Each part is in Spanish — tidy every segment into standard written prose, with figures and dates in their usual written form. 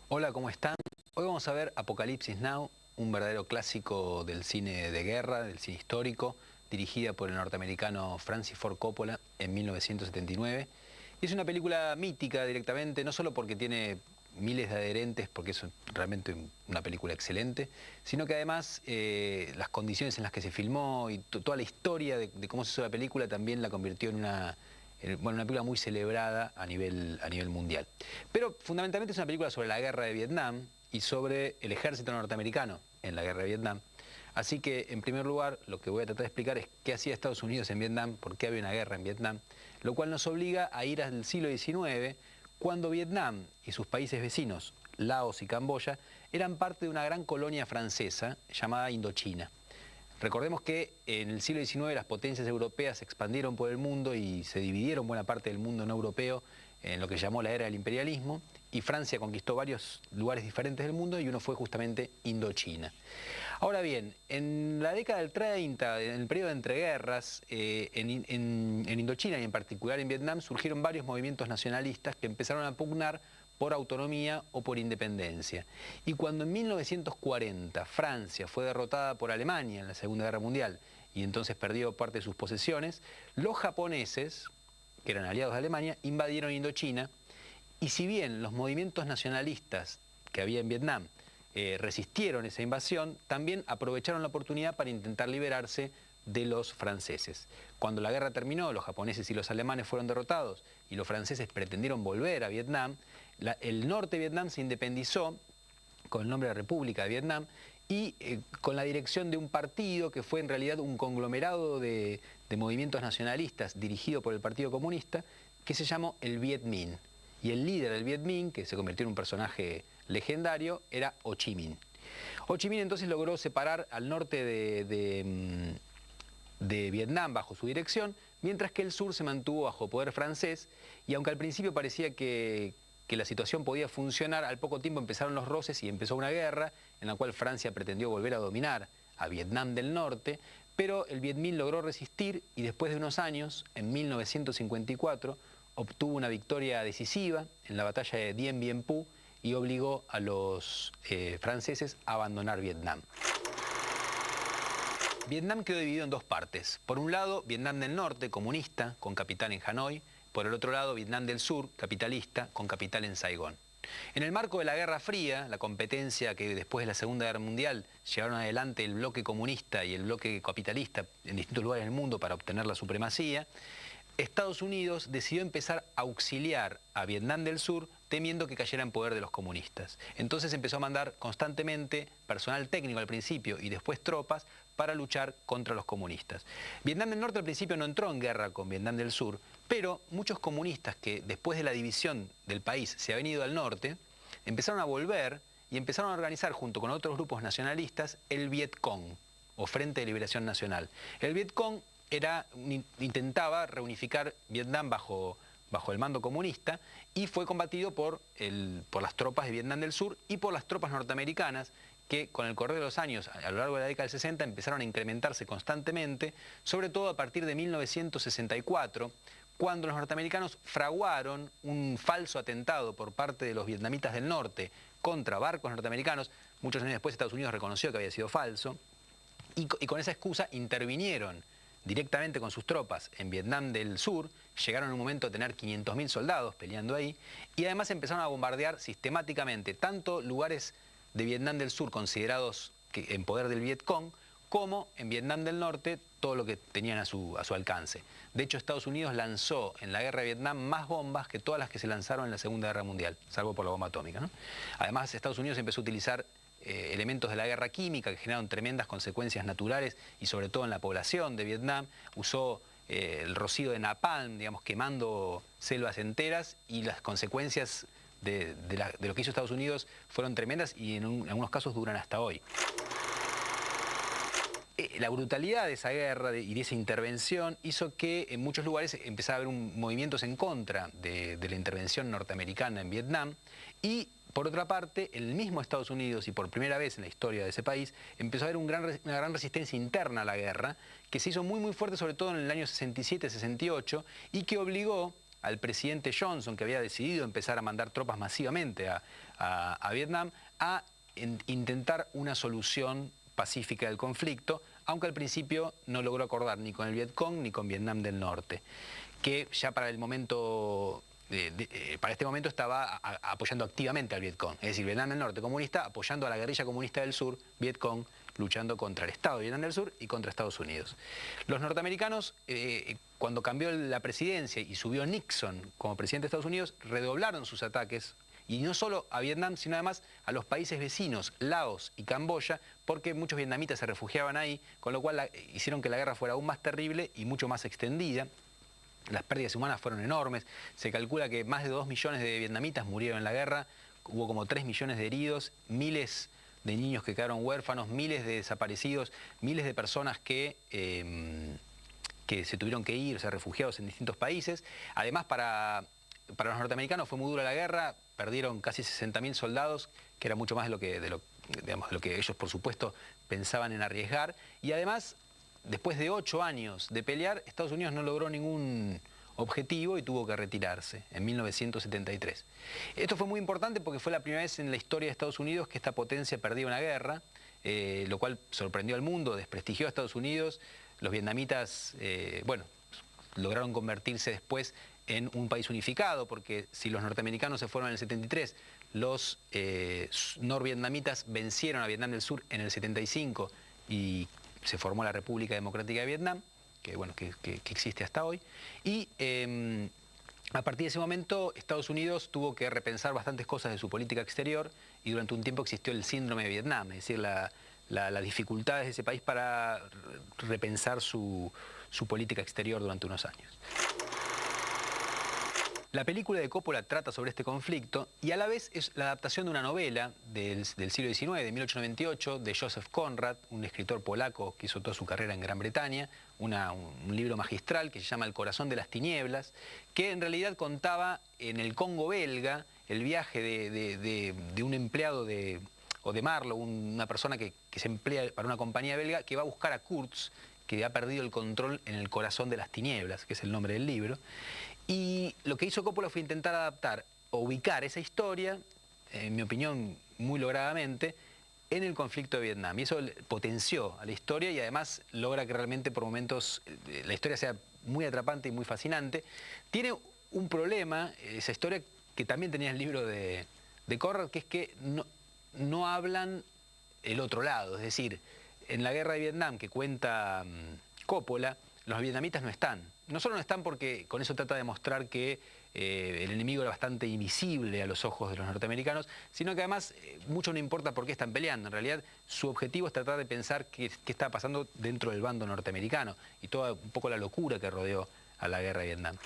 Hola, ¿cómo están? Hoy vamos a ver Apocalipsis Now, un verdadero clásico del cine de guerra, del cine histórico, dirigida por el norteamericano Francis Ford Coppola en 1979. Y es una película mítica directamente, no solo porque tiene miles de adherentes, porque es realmente una película excelente, sino que además las condiciones en las que se filmó y toda la historia de cómo se hizo la película también la convirtió en una película muy celebrada a nivel mundial. Pero fundamentalmente es una película sobre la guerra de Vietnam y sobre el ejército norteamericano en la guerra de Vietnam. Así que, en primer lugar, lo que voy a tratar de explicar es qué hacía Estados Unidos en Vietnam, por qué había una guerra en Vietnam, lo cual nos obliga a ir al siglo XIX, cuando Vietnam y sus países vecinos, Laos y Camboya, eran parte de una gran colonia francesa llamada Indochina. Recordemos que en el siglo XIX las potencias europeas se expandieron por el mundo y se dividieron buena parte del mundo no europeo en lo que se llamó la era del imperialismo, y Francia conquistó varios lugares diferentes del mundo y uno fue justamente Indochina. Ahora bien, en la década del 30, en el periodo de entreguerras, en Indochina y en particular en Vietnam surgieron varios movimientos nacionalistas que empezaron a pugnar por autonomía o por independencia. Y cuando en 1940 Francia fue derrotada por Alemania en la Segunda Guerra Mundial y entonces perdió parte de sus posesiones, los japoneses, que eran aliados de Alemania, invadieron Indochina, y si bien los movimientos nacionalistas que había en Vietnam resistieron esa invasión, también aprovecharon la oportunidad para intentar liberarse de los franceses. Cuando la guerra terminó, los japoneses y los alemanes fueron derrotados y los franceses pretendieron volver a Vietnam, el norte de Vietnam se independizó con el nombre de República de Vietnam y con la dirección de un partido que fue en realidad un conglomerado de movimientos nacionalistas dirigido por el Partido Comunista, que se llamó el Viet Minh. Y el líder del Viet Minh, que se convirtió en un personaje legendario, era Ho Chi Minh. Ho Chi Minh entonces logró separar al norte de Vietnam bajo su dirección, mientras que el sur se mantuvo bajo poder francés, y aunque al principio parecía que la situación podía funcionar, al poco tiempo empezaron los roces y empezó una guerra en la cual Francia pretendió volver a dominar a Vietnam del Norte, pero el Viet Minh logró resistir y después de unos años, en 1954, obtuvo una victoria decisiva en la batalla de Dien Bien Phu y obligó a los franceses a abandonar Vietnam. Vietnam quedó dividido en dos partes. Por un lado, Vietnam del Norte, comunista, con capital en Hanoi. Por el otro lado, Vietnam del Sur, capitalista, con capital en Saigón. En el marco de la Guerra Fría, la competencia que después de la Segunda Guerra Mundial llevaron adelante el bloque comunista y el bloque capitalista en distintos lugares del mundo para obtener la supremacía, Estados Unidos decidió empezar a auxiliar a Vietnam del Sur temiendo que cayera en poder de los comunistas. Entonces empezó a mandar constantemente personal técnico al principio y después tropas para luchar contra los comunistas. Vietnam del Norte al principio no entró en guerra con Vietnam del Sur, pero muchos comunistas que después de la división del país se habían ido al norte, empezaron a volver y empezaron a organizar junto con otros grupos nacionalistas el Viet Cong, o Frente de Liberación Nacional. El Viet Cong intentaba reunificar Vietnam bajo el mando comunista y fue combatido por las tropas de Vietnam del Sur y por las tropas norteamericanas que con el correr de los años, a lo largo de la década del 60, empezaron a incrementarse constantemente, sobre todo a partir de 1964, cuando los norteamericanos fraguaron un falso atentado por parte de los vietnamitas del norte contra barcos norteamericanos. Muchos años después Estados Unidos reconoció que había sido falso y con esa excusa intervinieron directamente con sus tropas en Vietnam del Sur, llegaron en un momento a tener 500.000 soldados peleando ahí, y además empezaron a bombardear sistemáticamente tanto lugares de Vietnam del Sur considerados en poder del Viet Cong, como en Vietnam del Norte todo lo que tenían a su alcance. De hecho, Estados Unidos lanzó en la guerra de Vietnam más bombas que todas las que se lanzaron en la Segunda Guerra Mundial, salvo por la bomba atómica, ¿no? Además, Estados Unidos empezó a utilizar elementos de la guerra química que generaron tremendas consecuencias naturales y sobre todo en la población de Vietnam. Usó el rocío de napalm, digamos, quemando selvas enteras, y las consecuencias de lo que hizo Estados Unidos fueron tremendas y en algunos casos duran hasta hoy. La brutalidad de esa guerra y de esa intervención hizo que en muchos lugares empezara a haber movimientos en contra de la intervención norteamericana en Vietnam, y por otra parte, el mismo Estados Unidos, y por primera vez en la historia de ese país, empezó a haber una gran resistencia interna a la guerra, que se hizo muy fuerte, sobre todo en el año 67-68, y que obligó al presidente Johnson, que había decidido empezar a mandar tropas masivamente a Vietnam, a intentar una solución pacífica del conflicto, aunque al principio no logró acordar ni con el Vietcong ni con Vietnam del Norte, que ya para el momento... para este momento estaba apoyando activamente al Vietcong, es decir, Vietnam del Norte comunista apoyando a la guerrilla comunista del sur, Vietcong luchando contra el Estado de Vietnam del Sur y contra Estados Unidos. Los norteamericanos, cuando cambió la presidencia y subió Nixon como presidente de Estados Unidos, redoblaron sus ataques, y no solo a Vietnam, sino además a los países vecinos, Laos y Camboya, porque muchos vietnamitas se refugiaban ahí, con lo cual hicieron que la guerra fuera aún más terrible y mucho más extendida. Las pérdidas humanas fueron enormes. Se calcula que más de 2 millones de vietnamitas murieron en la guerra, hubo como 3 millones de heridos, miles de niños que quedaron huérfanos, miles de desaparecidos, miles de personas que se tuvieron que ir, o sea, refugiados en distintos países. Además, para los norteamericanos fue muy dura la guerra, perdieron casi 60.000 soldados, que era mucho más de lo que ellos, por supuesto, pensaban en arriesgar. Y además, después de 8 años de pelear, Estados Unidos no logró ningún objetivo y tuvo que retirarse en 1973. Esto fue muy importante porque fue la primera vez en la historia de Estados Unidos que esta potencia perdía una guerra, lo cual sorprendió al mundo, desprestigió a Estados Unidos. Los vietnamitas, bueno, lograron convertirse después en un país unificado, porque si los norteamericanos se fueron en el 73, los norvietnamitas vencieron a Vietnam del Sur en el 75 y se formó la República Democrática de Vietnam, que, bueno, que existe hasta hoy. Y a partir de ese momento, Estados Unidos tuvo que repensar bastantes cosas de su política exterior y durante un tiempo existió el síndrome de Vietnam, es decir, las dificultades de ese país para repensar su política exterior durante unos años. La película de Coppola trata sobre este conflicto y a la vez es la adaptación de una novela del siglo XIX, de 1898, de Joseph Conrad, un escritor polaco que hizo toda su carrera en Gran Bretaña, un libro magistral que se llama El corazón de las tinieblas, que en realidad contaba en el Congo belga el viaje de un empleado de Marlowe, una persona que se emplea para una compañía belga, que va a buscar a Kurtz, que ha perdido el control en el corazón de las tinieblas, que es el nombre del libro. Y lo que hizo Coppola fue intentar adaptar o ubicar esa historia, en mi opinión muy logradamente, en el conflicto de Vietnam. Y eso potenció a la historia y además logra que realmente por momentos la historia sea muy atrapante y muy fascinante. Tiene un problema, esa historia, que también tenía el libro de Conrad, que es que no hablan el otro lado. Es decir, en la guerra de Vietnam que cuenta Coppola, los vietnamitas no están. No solo no están porque con eso trata de mostrar que el enemigo era bastante invisible a los ojos de los norteamericanos, sino que además mucho no importa por qué están peleando. En realidad su objetivo es tratar de pensar qué está pasando dentro del bando norteamericano y toda un poco la locura que rodeó a la guerra de Vietnam.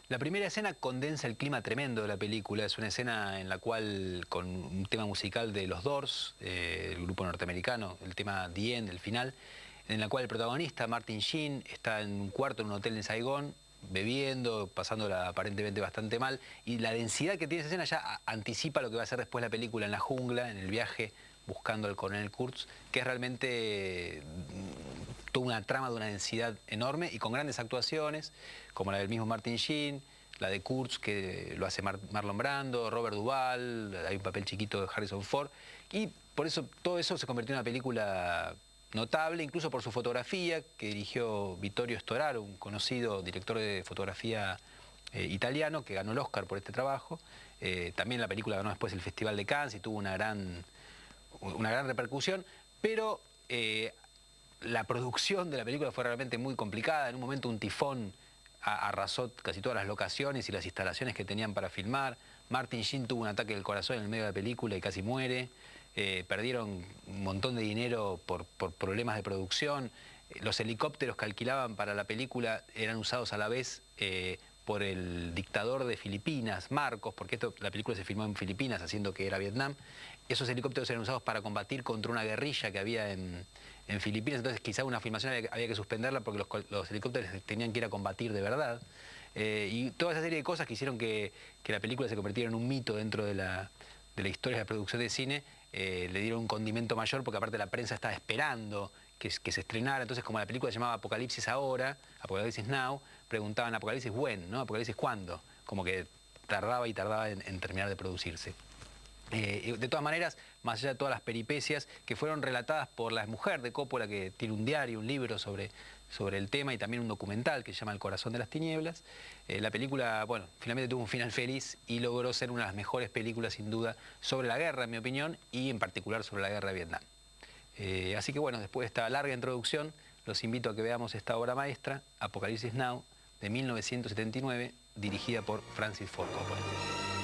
La primera escena condensa el clima tremendo de la película. Es una escena en la cual, con un tema musical de los Doors, el grupo norteamericano, el tema The End, el final, en la cual el protagonista, Martin Sheen, está en un cuarto en un hotel en Saigón, bebiendo, pasándola aparentemente bastante mal, y la densidad que tiene esa escena ya anticipa lo que va a ser después la película en la jungla, en el viaje, buscando al coronel Kurtz, que es realmente toda una trama de una densidad enorme y con grandes actuaciones, como la del mismo Martin Sheen, la de Kurtz, que lo hace Marlon Brando, Robert Duvall, hay un papel chiquito de Harrison Ford, y por eso todo eso se convirtió en una película notable, incluso por su fotografía, que dirigió Vittorio Storaro, un conocido director de fotografía italiano, que ganó el Oscar por este trabajo. También la película ganó después el Festival de Cannes y tuvo una gran repercusión, pero la producción de la película fue realmente muy complicada. En un momento un tifón arrasó casi todas las locaciones y las instalaciones que tenían para filmar. Martin Sheen tuvo un ataque del corazón en el medio de la película y casi muere. Perdieron un montón de dinero por problemas de producción. Los helicópteros que alquilaban para la película eran usados a la vez por el dictador de Filipinas, Marcos, porque la película se filmó en Filipinas, haciendo que era Vietnam. Esos helicópteros eran usados para combatir contra una guerrilla que había en Filipinas, entonces quizá una filmación había que suspenderla porque los helicópteros tenían que ir a combatir de verdad. Y toda esa serie de cosas que hicieron que la película se convirtiera en un mito dentro de la historia de la producción de cine, le dieron un condimento mayor porque aparte la prensa estaba esperando que se estrenara. Entonces, como la película se llamaba Apocalipsis Ahora, Apocalipsis Now, preguntaban Apocalipsis when, ¿no? Apocalipsis cuándo, como que tardaba y tardaba en terminar de producirse. De todas maneras, más allá de todas las peripecias que fueron relatadas por la mujer de Coppola, que tiene un diario, un libro sobre el tema y también un documental que se llama El corazón de las tinieblas, la película, bueno, finalmente tuvo un final feliz y logró ser una de las mejores películas sin duda sobre la guerra, en mi opinión, y en particular sobre la guerra de Vietnam. Así que bueno, después de esta larga introducción, los invito a que veamos esta obra maestra, Apocalipsis Now, de 1979, dirigida por Francis Ford Coppola.